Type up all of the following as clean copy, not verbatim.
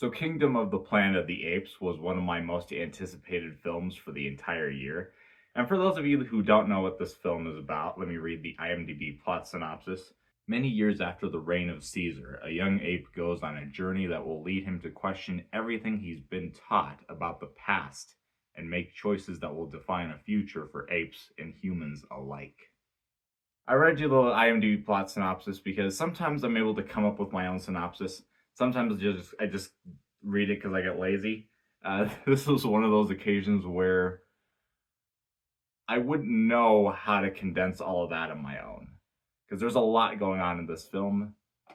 So, Kingdom of the Planet of the Apes was one of my most anticipated films for the entire year. And for those of you who don't know what this film is about, let me read the IMDb plot synopsis. Many years after the reign of Caesar, a young ape goes on a journey that will lead him to question everything he's been taught about the past and make choices that will define a future for apes and humans alike. I read you the IMDb plot synopsis because sometimes I'm able to come up with my own synopsis. Sometimes I just read it because I get lazy. This was one of those occasions where I wouldn't know how to condense all of that on my own because there's a lot going on in this film.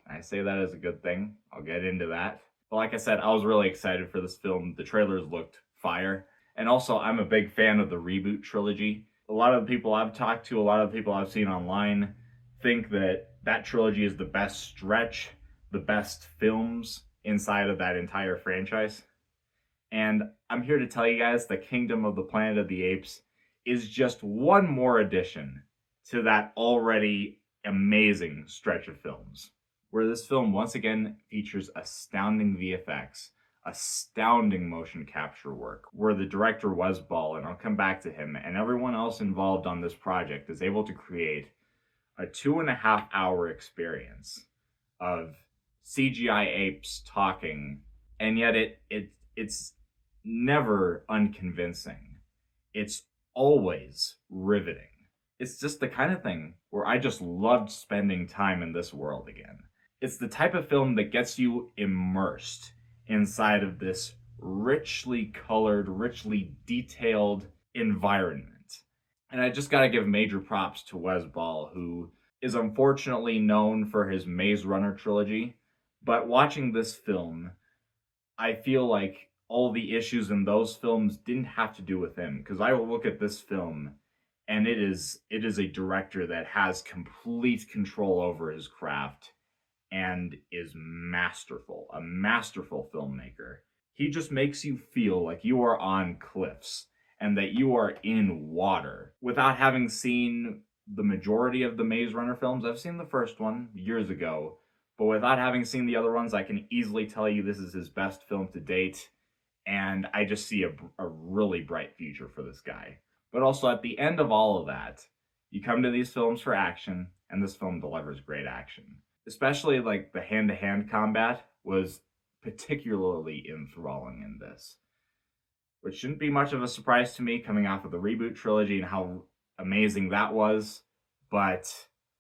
I say that as a good thing. I'll get into that. But like I said, I was really excited for this film. The trailers looked fire. And also, I'm a big fan of the reboot trilogy. A lot of the people I've talked to, a lot of the people I've seen online think that that trilogy is the best stretch, the best films inside of that entire franchise. And I'm here to tell you guys the Kingdom of the Planet of the Apes is just one more addition to that already amazing stretch of films, where this film once again features astounding VFX, astounding motion capture work, where the director Wes Ball, and I'll come back to him, and everyone else involved on this project is able to create a 2.5 hour experience of CGI apes talking, and yet it's never unconvincing. It's always riveting. It's just the kind of thing where I just loved spending time in this world again. It's the type of film that gets you immersed inside of this richly colored, richly detailed environment. And I just gotta give major props to Wes Ball, who is unfortunately known for his Maze Runner trilogy. But watching this film, I feel like all the issues in those films didn't have to do with him. Because I will look at this film, and it is a director that has complete control over his craft and is masterful, a masterful filmmaker. He just makes you feel like you are on cliffs and that you are in water without having seen the majority of the Maze Runner films. I've seen the first one years ago, but without having seen the other ones, I can easily tell you this is his best film to date, and I just see a really bright future for this guy. But also, at the end of all of that, you come to these films for action, and this film delivers great action. Especially like the hand-to-hand combat was particularly enthralling in this, which shouldn't be much of a surprise to me coming off of the reboot trilogy and how amazing that was, but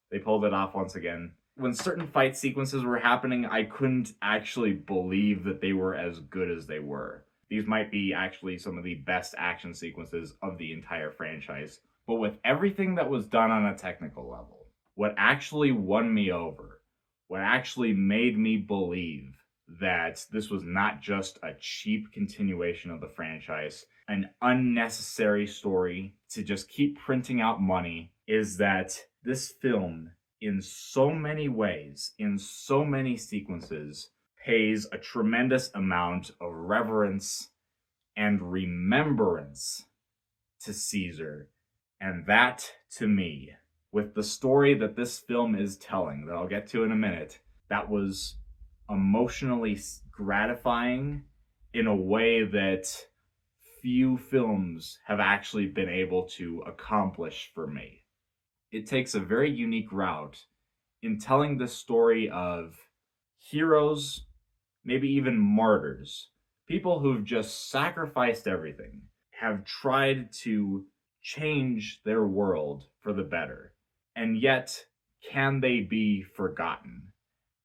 they pulled it off once again. When certain fight sequences were happening, I couldn't actually believe that they were as good as they were. These might be actually some of the best action sequences of the entire franchise. But with everything that was done on a technical level, what actually won me over, what actually made me believe that this was not just a cheap continuation of the franchise, an unnecessary story to just keep printing out money, is that this film, in so many ways, in so many sequences, pays a tremendous amount of reverence and remembrance to Caesar. And that, to me, with the story that this film is telling, that I'll get to in a minute, that was emotionally gratifying in a way that few films have actually been able to accomplish for me. It takes a very unique route in telling the story of heroes, maybe even martyrs, people who've just sacrificed everything, have tried to change their world for the better. And yet, can they be forgotten?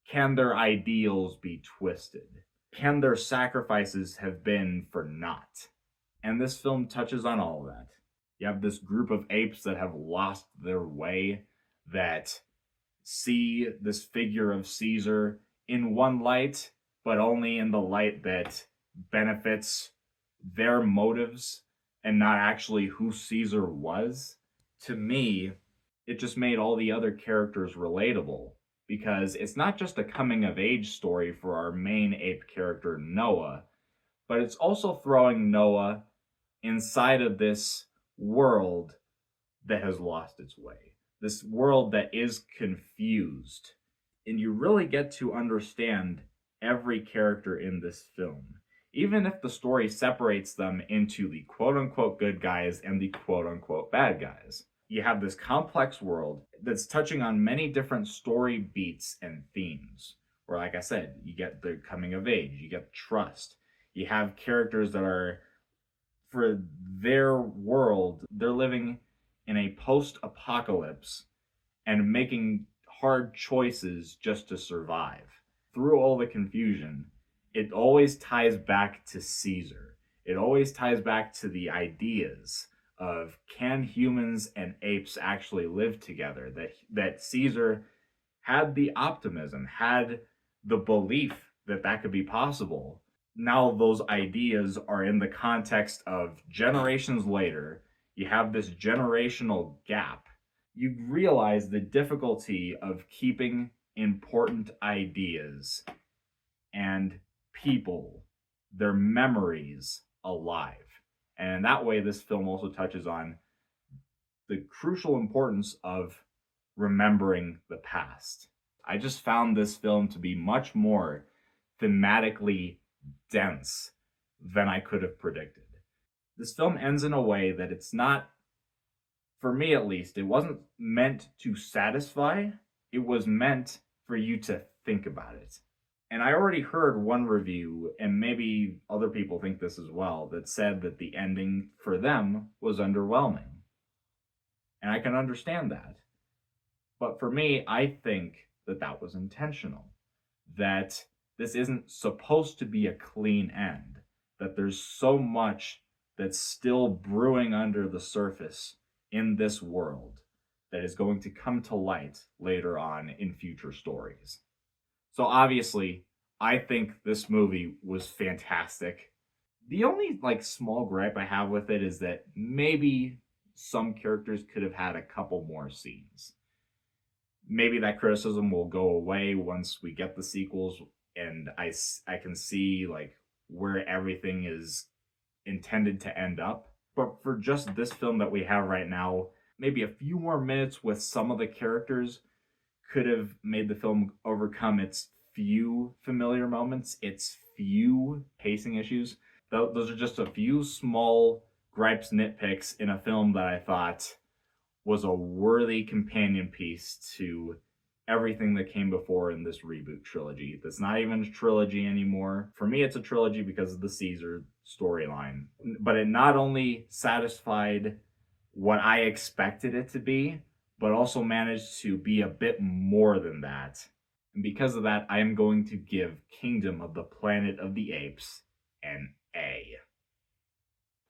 Can their ideals be twisted? Can their sacrifices have been for naught? And this film touches on all of that. You have this group of apes that have lost their way, that see this figure of Caesar in one light, but only in the light that benefits their motives and not actually who Caesar was. To me, it just made all the other characters relatable, because it's not just a coming of age story for our main ape character, Noah, but it's also throwing Noah inside of this world that has lost its way, this world that is confused. And you really get to understand every character in this film, even if the story separates them into the quote unquote good guys and the quote unquote bad guys. You have this complex world that's touching on many different story beats and themes. Where, like I said, you get the coming of age, you get trust, you have characters that are, for their world, they're living in a post apocalypse and making hard choices just to survive. Through all the confusion, it always ties back to Caesar. It always ties back to the ideas of, can humans and apes actually live together? That Caesar had the optimism, had the belief that that could be possible. Now those ideas are in the context of generations later. You have this generational gap. You realize the difficulty of keeping important ideas and people, their memories, alive. And in that way, this film also touches on the crucial importance of remembering the past. I just found this film to be much more thematically dense than I could have predicted. This film ends in a way that it's not, for me at least, it wasn't meant to satisfy, it was meant for you to think about it. And I already heard one review, and maybe other people think this as well, that said that the ending for them was underwhelming. And I can understand that. But for me, I think that that was intentional. That this isn't supposed to be a clean end. That there's so much that's still brewing under the surface in this world that is going to come to light later on in future stories. So obviously, I think this movie was fantastic. The only small gripe I have with it is that maybe some characters could have had a couple more scenes. Maybe that criticism will go away once we get the sequels and I can see where everything is intended to end up. But for just this film that we have right now, maybe a few more minutes with some of the characters could have made the film overcome its few familiar moments, its few pacing issues. Those are just a few small gripes, nitpicks in a film that I thought was a worthy companion piece to everything that came before in this reboot trilogy. That's not even a trilogy anymore. For me, it's a trilogy because of the Caesar storyline. But it not only satisfied what I expected it to be, but also managed to be a bit more than that. And because of that, I am going to give Kingdom of the Planet of the Apes an A.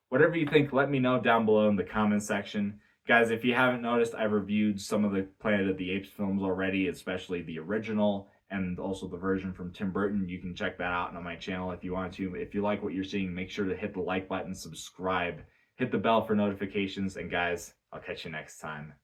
Whatever you think, let me know down below in the comment section. Guys, if you haven't noticed, I've reviewed some of the Planet of the Apes films already, especially the original and also the version from Tim Burton. You can check that out on my channel if you want to. If you like what you're seeing, make sure to hit the like button, subscribe, hit the bell for notifications, and guys, I'll catch you next time.